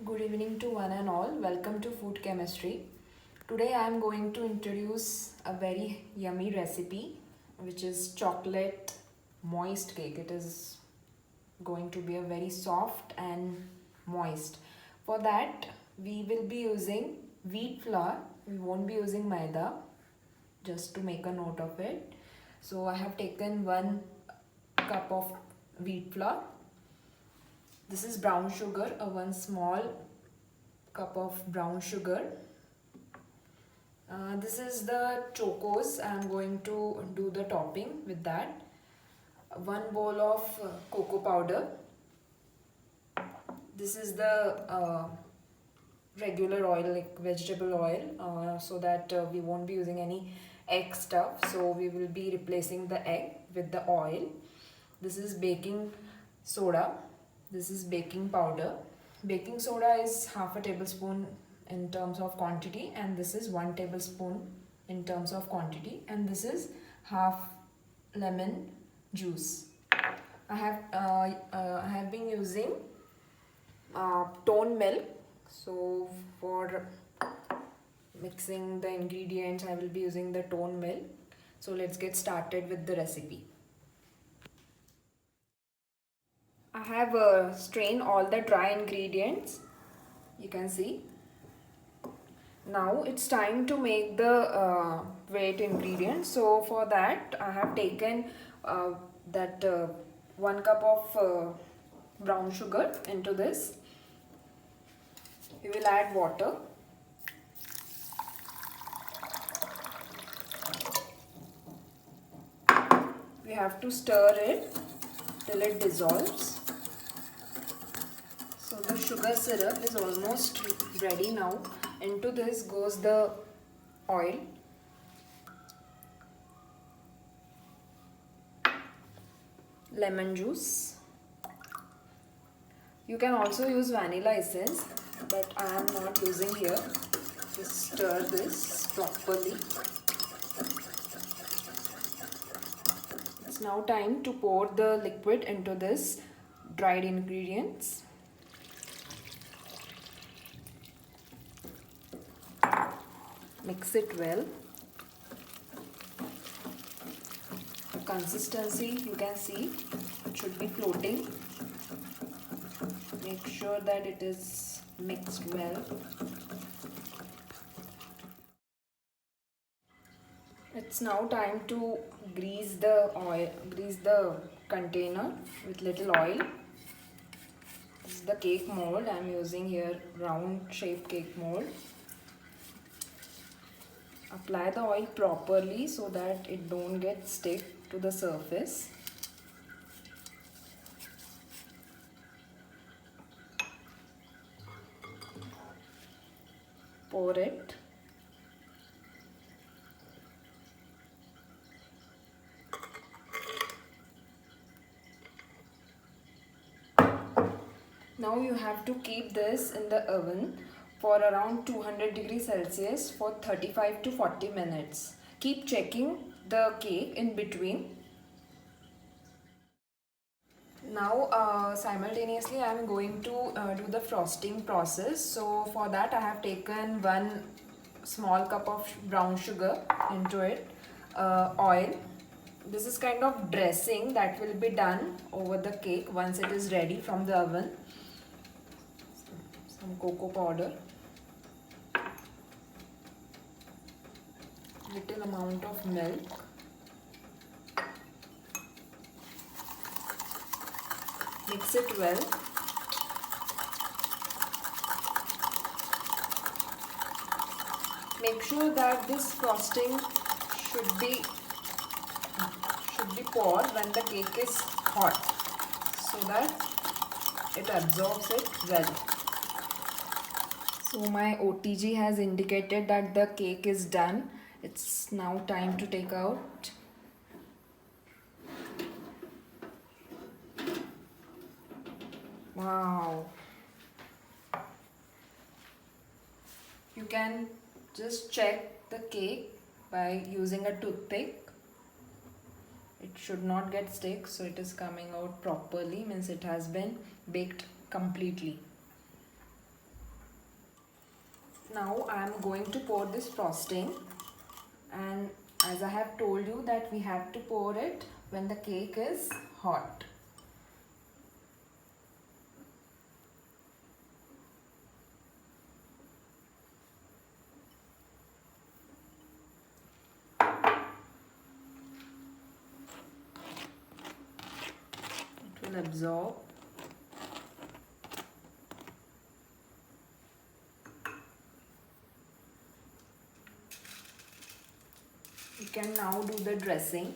Good evening to one and all. Welcome to Food Chemistry. Today I am going to introduce a very yummy recipe which is chocolate moist cake. It is going to be a very soft and moist. For that we will be using wheat flour. We won't be using maida, just to make a note of it. So I have taken 1 cup of wheat flour. This is brown sugar, a 1 small cup of brown sugar. This is the chocos. I am going to do the topping with that. 1 bowl of cocoa powder. This is the regular oil, like vegetable oil, so that we won't be using any egg stuff. So we will be replacing the egg with the oil. This is baking soda. This is baking powder. Baking soda is half a tablespoon in terms of quantity, and this is 1 tablespoon in terms of quantity, and this is half lemon juice. I have been using tone milk. So for mixing the ingredients, I will be using the tone milk. So let's get started with the recipe. I have strained all the dry ingredients. You can see. Now it's time to make the wet ingredients. So for that I have taken that 1 cup of brown sugar into this. We will add water. We have to stir it till it dissolves. So the sugar syrup is almost ready now. Into this goes the oil. Lemon juice. You can also use vanilla essence, but I am not using here. Just stir this properly. It's now time to pour the liquid into this dried ingredients. Mix it well. The consistency, you can see, it should be floating. Make sure that it is mixed well. It's now time to grease the container with little oil. This is the cake mold. I am using here round shaped cake mold. Apply the oil properly so that it don't get stick to the surface. Pour it. Now you have to keep this in the oven for around 200 degrees Celsius for 35 to 40 minutes. Keep checking the cake in between. Now simultaneously I am going to do the frosting process. So for that I have taken 1 small cup of brown sugar into it, oil. This is kind of dressing that will be done over the cake once it is ready from the oven. Some cocoa powder, little amount of milk, mix it well. Make sure that this frosting should be poured when the cake is hot, so that it absorbs it well. So my OTG has indicated that the cake is done. It's now time to take out. Wow. You can just check the cake by using a toothpick. It should not get stick, so it is coming out properly, means it has been baked completely. Now I am going to pour this frosting, and as I have told you that we have to pour it when the cake is hot. It will absorb. You can now do the dressing.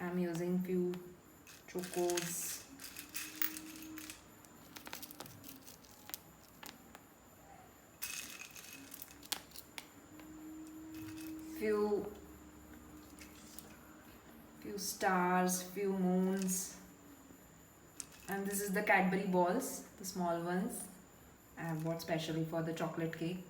I'm using few chocos. Few stars, few moons, and this is the Cadbury balls, the small ones I have bought specially for the chocolate cake.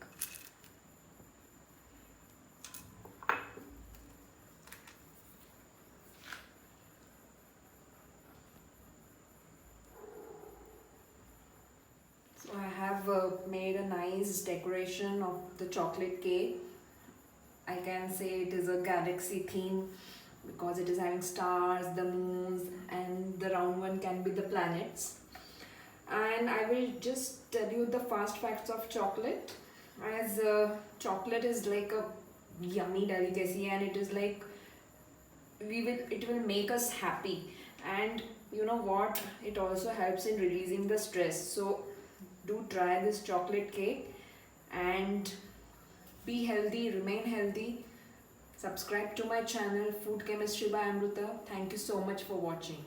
So I have made a nice decoration of the chocolate cake. I can say it is a galaxy theme because it is having stars, the moons, and the round one can be the planets. And I will just tell you the fast facts of chocolate, as chocolate is like a yummy delicacy, and it is like it will make us happy, and you know what, it also helps in releasing the stress. So do try this chocolate cake and be healthy, remain healthy. Subscribe to my channel Food Chemistry by Amrita. Thank you so much for watching.